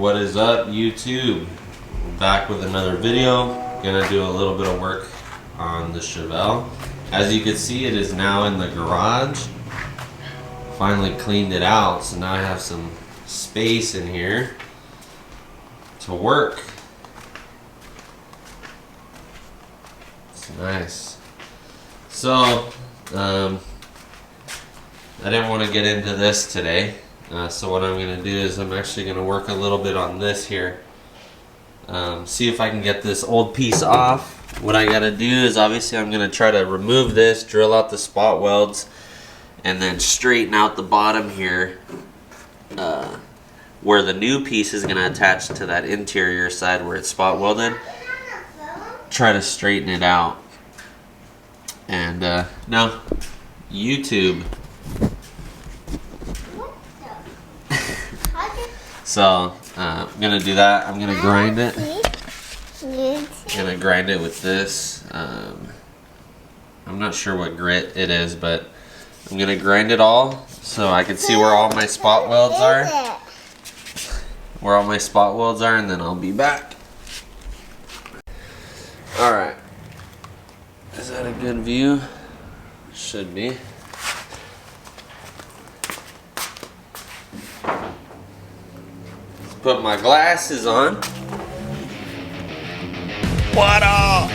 What is up, YouTube? Back with another video. Gonna do a little bit of work on the Chevelle. As you can see, it is now in the garage. Finally cleaned it out, so now I have some space in here to work. It's nice. So, I didn't want to get into this today. So what I'm going to do is I'm actually going to work a little bit on this here. See if I can get this old piece off. What I got to do is obviously I'm going to try to remove this, drill out the spot welds, and then straighten out the bottom here where the new piece is going to attach to that interior side where it's spot welded. Try to straighten it out. And no, YouTube. So I'm gonna do that. I'm gonna grind it. I'm gonna grind it with this. I'm not sure what grit it is, but I'm gonna grind it all so I can see where all my spot welds are. Where all my spot welds are, and then I'll be back. All right. Is that a good view? Should be. Put my glasses on. What up?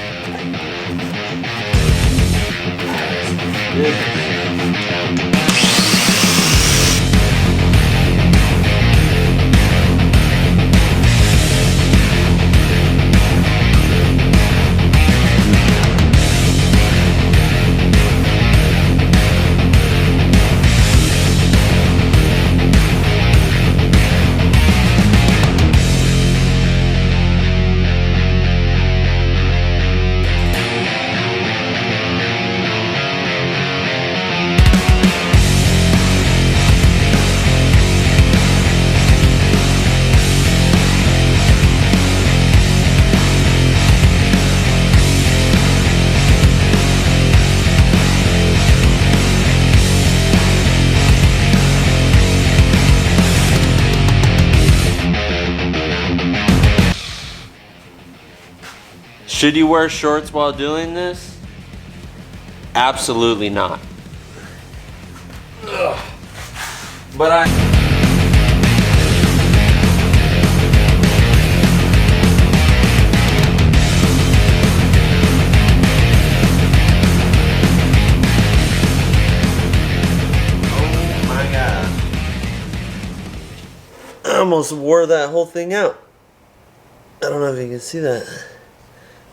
Should you wear shorts while doing this? Absolutely not. Ugh. But oh my God. I almost wore that whole thing out. I don't know if you can see that.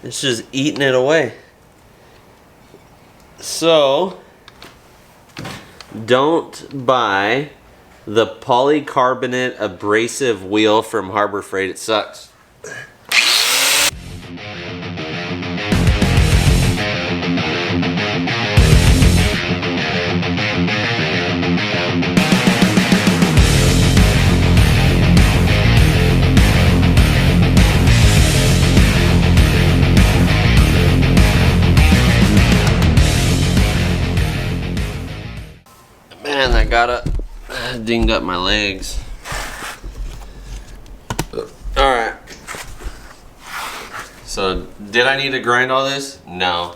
It's just eating it away. So, don't buy the polycarbonate abrasive wheel from Harbor Freight. It sucks. Man, that dinged up my legs. Alright. So, did I need to grind all this? No.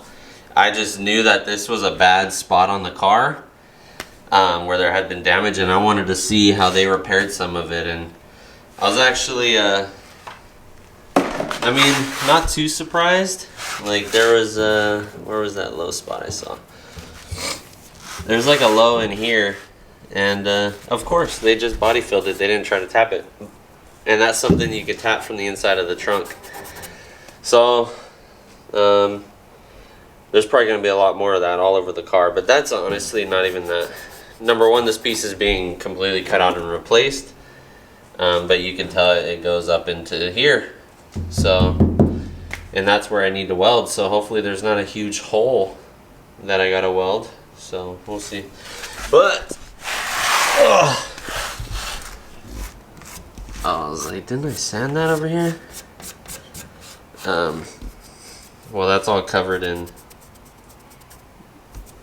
I just knew that this was a bad spot on the car where there had been damage, and I wanted to see how they repaired some of it. And I was actually, I mean, not too surprised. Like, there was, where was that low spot I saw? There's like a low in here, and of course they just body filled it. They didn't try to tap it, and that's something you could tap from the inside of the trunk. So there's probably going to be a lot more of that all over the car, but that's honestly not even that. Number one, this piece is being completely cut out and replaced, but you can tell it goes up into here. So, and that's where I need to weld. So hopefully there's not a huge hole that I got to weld. So we'll see. But I was like, didn't I sand that over here? Well, that's all covered in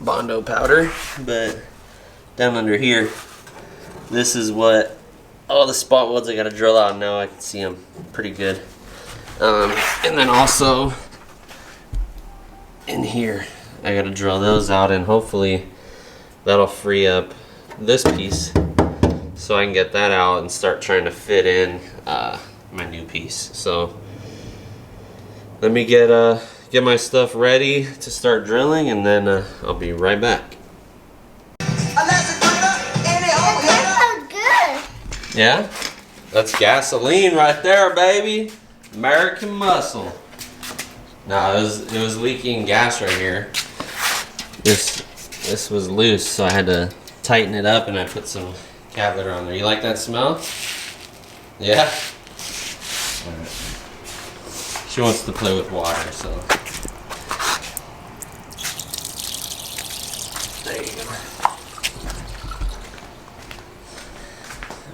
Bondo powder, but down under here, this is what all the spot welds I gotta drill out now. I can see them pretty good. And then also in here, I gotta drill those out, and hopefully that'll free up this piece so I can get that out and start trying to fit in my new piece. So let me get my stuff ready to start drilling, and then I'll be right back. Yeah, that's gasoline right there, baby. American muscle. No, it was leaking gas right here. This was loose, so I had to tighten it up, and I put some cat litter on there. You like that smell? Yeah. All right. She wants to play with water, so there you go.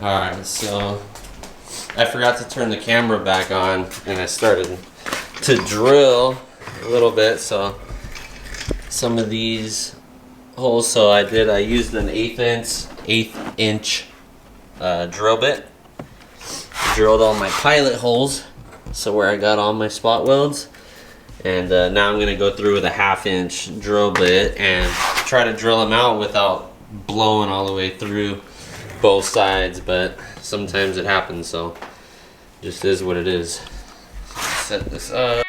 Alright, so I forgot to turn the camera back on, and I started to drill a little bit. So some of these holes, so I used an 1/8 inch drill bit, drilled all my pilot holes, so where I got all my spot welds, and now I'm gonna go through with a 1/2 inch drill bit and try to drill them out without blowing all the way through both sides, but sometimes it happens, so just is what it is. Set this up.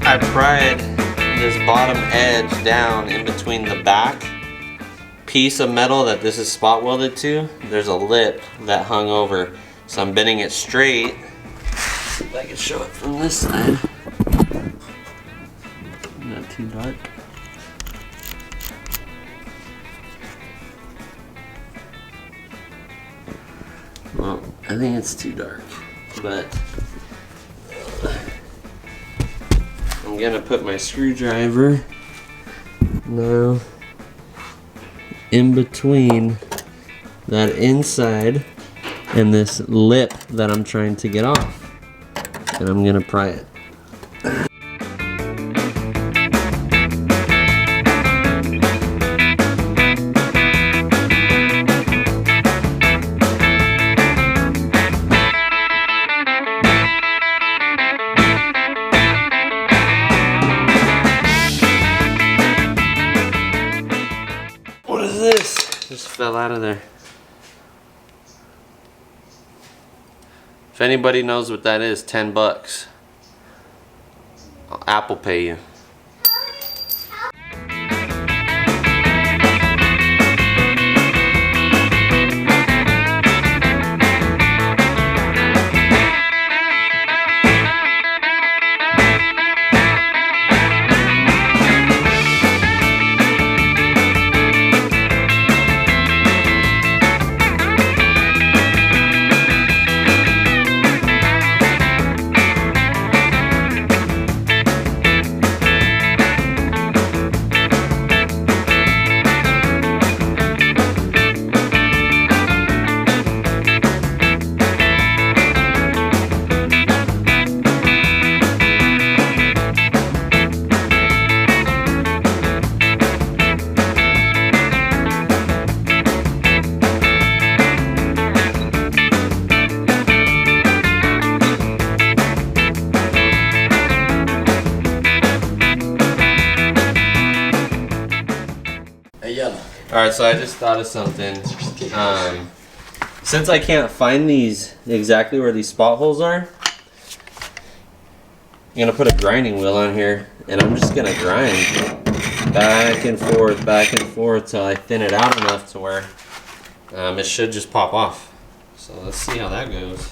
I pried this bottom edge down in between the back piece of metal that this is spot welded to. There's a lip that hung over, so I'm bending it straight. See if I can show it from this side. Not too dark. Well, I think it's too dark, but I'm gonna put my screwdriver now in between that inside and this lip that I'm trying to get off, and I'm gonna pry it. What is this? Just fell out of there. If anybody knows what that is, 10 bucks. I'll Apple Pay you. Alright, so I just thought of something. Since I can't find these exactly where these spot holes are, I'm going to put a grinding wheel on here, and I'm just going to grind back and forth till I thin it out enough to where it should just pop off. So let's see how that goes.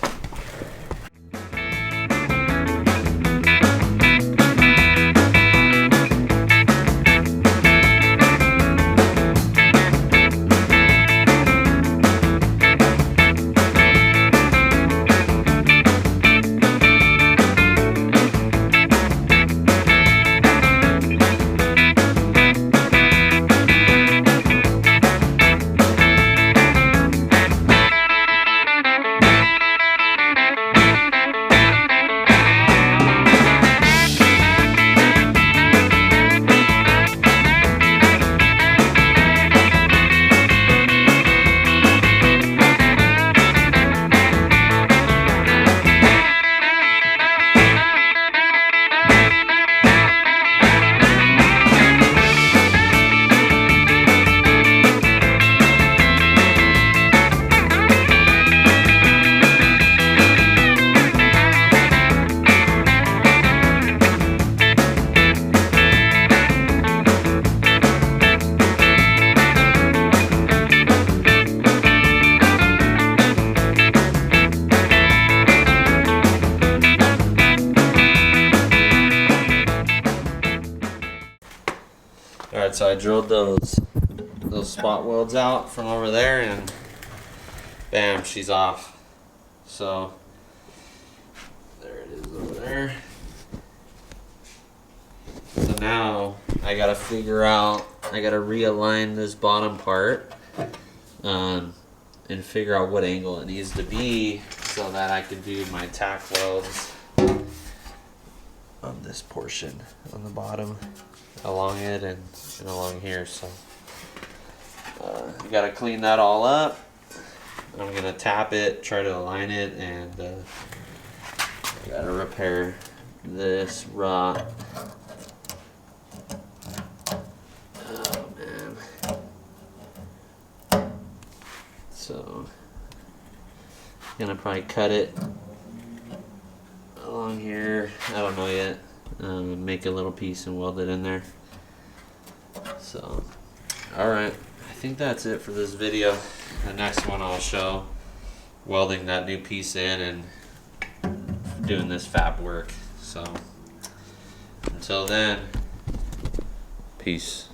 Alright, so I drilled those spot welds out from over there, and bam, she's off. So there it is over there. So now I gotta figure out, I gotta realign this bottom part and figure out what angle it needs to be so that I can do my tack welds on this portion on the bottom, along it and along here. So I gotta clean that all up. I'm gonna tap it, try to align it, and I gotta repair this rot. Oh man. So I'm gonna probably cut it along here. I don't know yet. Make a little piece and weld it in there. So, alright, I think that's it for this video. The next one I'll show welding that new piece in and doing this fab work. So, until then, peace.